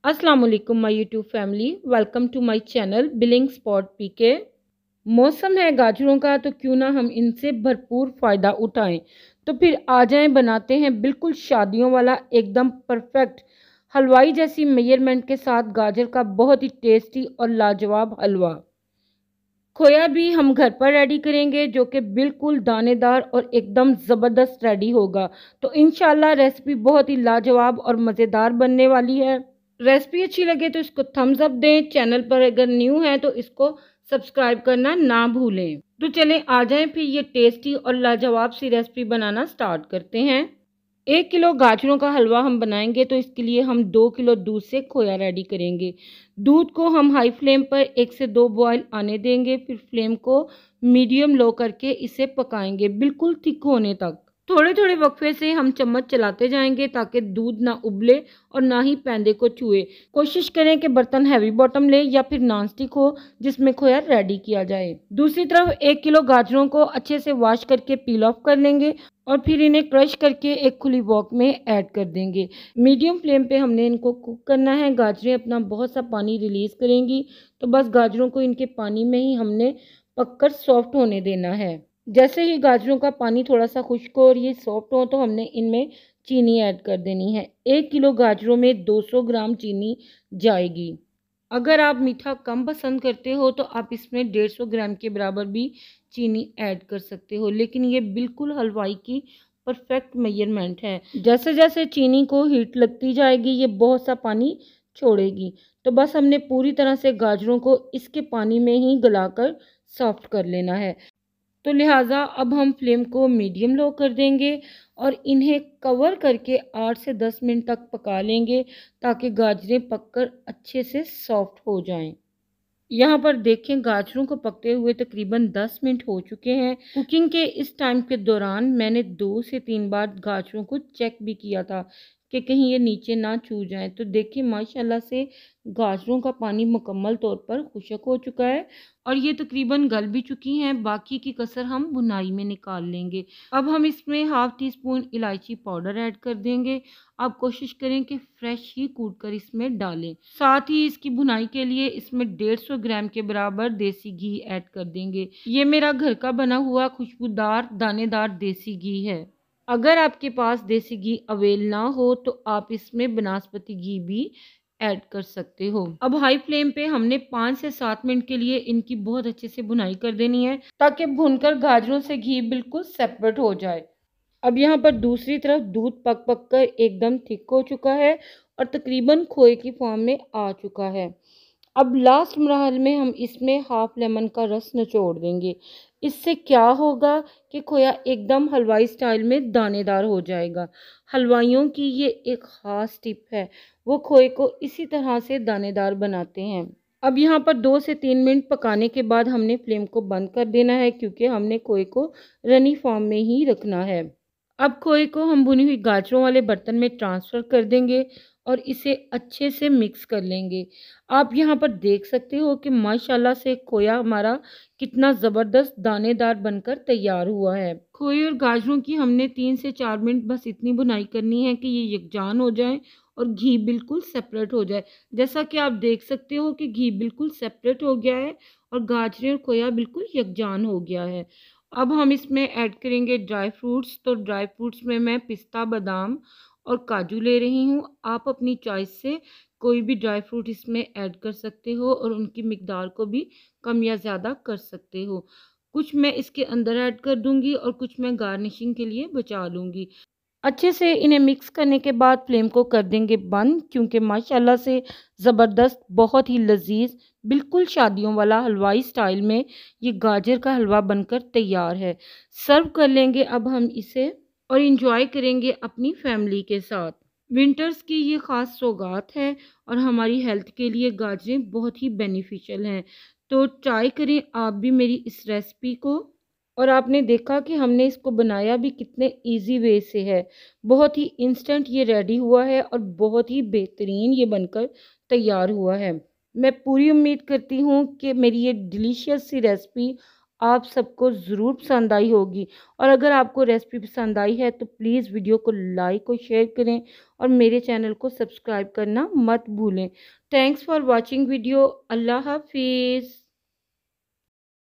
अस्सलाम वालेकुम my YouTube family, welcome to my channel billing spot P K. मौसम है गाजरों का, तो क्यों ना हम इनसे भरपूर फ़ायदा उठाएं। तो फिर आ जाएं, बनाते हैं बिल्कुल शादियों वाला एकदम परफेक्ट हलवाई जैसी मेजरमेंट के साथ गाजर का बहुत ही टेस्टी और लाजवाब हलवा। खोया भी हम घर पर रेडी करेंगे, जो कि बिल्कुल दानेदार और एकदम ज़बरदस्त रेडी होगा। तो इंशाल्लाह रेसिपी बहुत ही लाजवाब और मज़ेदार बनने वाली है। रेसिपी अच्छी लगे तो इसको थम्स अप दें। चैनल पर अगर न्यू है तो इसको सब्सक्राइब करना ना भूलें। तो चलें आ जाएं, फिर ये टेस्टी और लाजवाब सी रेसिपी बनाना स्टार्ट करते हैं। 1 किलो गाजरों का हलवा हम बनाएंगे, तो इसके लिए हम 2 किलो दूध से खोया रेडी करेंगे। दूध को हम हाई फ्लेम पर 1 से 2 बॉयल आने देंगे, फिर फ्लेम को मीडियम लो करके इसे पकाएंगे बिल्कुल थिक होने तक। थोड़े थोड़े वक्फे से हम चम्मच चलाते जाएंगे ताकि दूध ना उबले और ना ही पैंदे को छुए। कोशिश करें कि बर्तन हैवी बॉटम ले या फिर नॉन स्टिक हो जिसमें खोया रेडी किया जाए। दूसरी तरफ 1 किलो गाजरों को अच्छे से वॉश करके पील ऑफ कर लेंगे और फिर इन्हें क्रश करके एक खुली वॉक में ऐड कर देंगे। मीडियम फ्लेम पे हमने इनको कुक करना है। गाजरें अपना बहुत सा पानी रिलीज करेंगी, तो बस गाजरों को इनके पानी में ही हमने पककर सॉफ्ट होने देना है। जैसे ही गाजरों का पानी थोड़ा सा खुश्क हो और ये सॉफ्ट हो, तो हमने इनमें चीनी ऐड कर देनी है। 1 किलो गाजरों में 200 ग्राम चीनी जाएगी। अगर आप मीठा कम पसंद करते हो तो आप इसमें 150 ग्राम के बराबर भी चीनी ऐड कर सकते हो, लेकिन ये बिल्कुल हलवाई की परफेक्ट मेजरमेंट है। जैसे जैसे चीनी को हीट लगती जाएगी ये बहुत सा पानी छोड़ेगी, तो बस हमने पूरी तरह से गाजरों को इसके पानी में ही गलाकर सॉफ्ट कर लेना है। तो लिहाजा अब हम फ्लेम को मीडियम लो कर देंगे और इन्हें कवर करके 8 से 10 मिनट तक पका लेंगे ताकि गाजरें पककर अच्छे से सॉफ्ट हो जाएं। यहाँ पर देखें, गाजरों को पकते हुए तकरीबन 10 मिनट हो चुके हैं। कुकिंग के इस टाइम के दौरान मैंने 2 से 3 बार गाजरों को चेक भी किया था कि कहीं ये नीचे ना छू जाए। तो देखिए माशाल्लाह से गाजरों का पानी मुकम्मल तौर पर खुश्क हो चुका है और ये तकरीबन गल भी चुकी हैं। बाकी की कसर हम भुनाई में निकाल लेंगे। अब हम इसमें हाफ़ टी स्पून इलायची पाउडर ऐड कर देंगे। आप कोशिश करें कि फ्रेश ही कूट कर इसमें डालें। साथ ही इसकी भुनाई के लिए इसमें 150 ग्राम के बराबर देसी घी ऐड कर देंगे। ये मेरा घर का बना हुआ खुशबूदार दानेदार देसी घी है। अगर आपके पास देसी घी अवेल ना हो तो आप इसमें बनास्पति घी भी ऐड कर सकते हो। अब हाई फ्लेम पे हमने 5 से 7 मिनट के लिए इनकी बहुत अच्छे से भुनाई कर देनी है ताकि भुनकर गाजरों से घी बिल्कुल सेपरेट हो जाए। अब यहाँ पर दूसरी तरफ दूध पक पक कर एकदम थिक हो चुका है और तकरीबन खोए की फॉर्म में आ चुका है। अब लास्ट मरहल में हम इसमें हाफ लेमन का रस निचोड़ देंगे। इससे क्या होगा कि खोया एकदम हलवाई स्टाइल में दानेदार हो जाएगा। हलवाइयों की ये एक ख़ास टिप है, वो खोए को इसी तरह से दानेदार बनाते हैं। अब यहाँ पर 2 से 3 मिनट पकाने के बाद हमने फ्लेम को बंद कर देना है, क्योंकि हमने खोए को रनी फॉर्म में ही रखना है। अब खोए को हम भुनी हुई गाजरों वाले बर्तन में ट्रांसफ़र कर देंगे और इसे अच्छे से मिक्स कर लेंगे। आप यहाँ पर देख सकते हो कि माशाल्लाह से खोया हमारा कितना ज़बरदस्त दानेदार बनकर तैयार हुआ है। खोए और गाजरों की हमने 3 से 4 मिनट बस इतनी भुनाई करनी है कि ये यकजान हो जाए और घी बिल्कुल सेपरेट हो जाए। जैसा कि आप देख सकते हो कि घी बिल्कुल सेपरेट हो गया है और गाजरें और खोया बिल्कुल यकजान हो गया है। अब हम इसमें ऐड करेंगे ड्राई फ्रूट्स। तो ड्राई फ्रूट्स में मैं पिस्ता, बादाम और काजू ले रही हूँ। आप अपनी चॉइस से कोई भी ड्राई फ्रूट इसमें ऐड कर सकते हो और उनकी मिकदार को भी कम या ज़्यादा कर सकते हो। कुछ मैं इसके अंदर ऐड कर दूंगी और कुछ मैं गार्निशिंग के लिए बचा लूँगी। अच्छे से इन्हें मिक्स करने के बाद फ्लेम को कर देंगे बंद, क्योंकि माशाल्लाह से ज़बरदस्त, बहुत ही लजीज, बिल्कुल शादियों वाला हलवाई स्टाइल में ये गाजर का हलवा बनकर तैयार है। सर्व कर लेंगे अब हम इसे और इंजॉय करेंगे अपनी फैमिली के साथ। विंटर्स की ये ख़ास सौगात है और हमारी हेल्थ के लिए गाजरें बहुत ही बेनिफिशियल हैं। तो ट्राई करें आप भी मेरी इस रेसिपी को। और आपने देखा कि हमने इसको बनाया भी कितने इजी वे से है। बहुत ही इंस्टेंट ये रेडी हुआ है और बहुत ही बेहतरीन ये बनकर तैयार हुआ है। मैं पूरी उम्मीद करती हूँ कि मेरी ये डिलीशियस सी रेसिपी आप सबको ज़रूर पसंद आई होगी। और अगर आपको रेसिपी पसंद आई है तो प्लीज़ वीडियो को लाइक और शेयर करें और मेरे चैनल को सब्सक्राइब करना मत भूलें। Thanks for watching video. अल्लाह हाफिज़।